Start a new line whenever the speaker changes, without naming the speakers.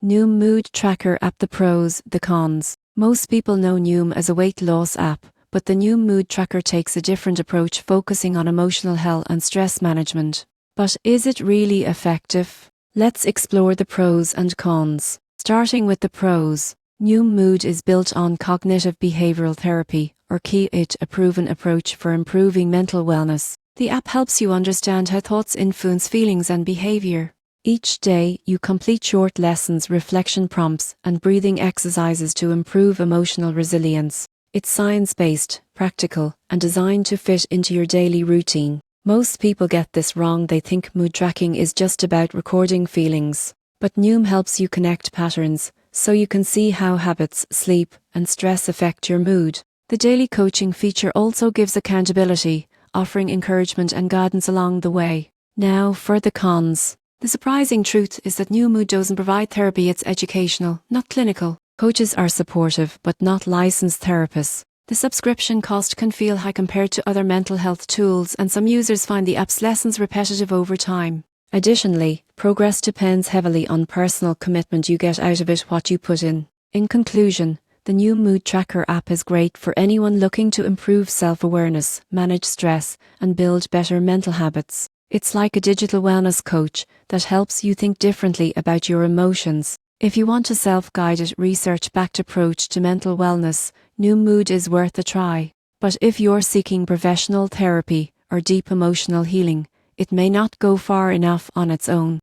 Noom Mood Tracker App. The pros, the cons. Most people know Noom as a weight loss app, but the Noom Mood Tracker takes a different approach, focusing on emotional health and stress management. But is it really effective? Let's explore the pros and cons. Starting with the pros. Noom Mood is built on cognitive behavioral therapy, or CBT, a proven approach for improving mental wellness. The app helps you understand how thoughts influence feelings and behavior. Each day, you complete short lessons, reflection prompts, and breathing exercises to improve emotional resilience. It's science-based, practical, and designed to fit into your daily routine. Most people get this wrong. They think mood tracking is just about recording feelings. But Noom helps you connect patterns, so you can see how habits, sleep, and stress affect your mood. The daily coaching feature also gives accountability, offering encouragement and guidance along the way. Now for the cons. The surprising truth is that Noom Mood doesn't provide therapy. It's educational, not clinical. Coaches are supportive, but not licensed therapists. The subscription cost can feel high compared to other mental health tools, and some users find the app's lessons repetitive over time. Additionally, progress depends heavily on personal commitment. You get out of it what you put in. In conclusion, the Noom Mood Tracker app is great for anyone looking to improve self-awareness, manage stress, and build better mental habits. It's like a digital wellness coach that helps you think differently about your emotions. If you want a self-guided, research-backed approach to mental wellness, Noom Mood is worth a try. But if you're seeking professional therapy or deep emotional healing, it may not go far enough on its own.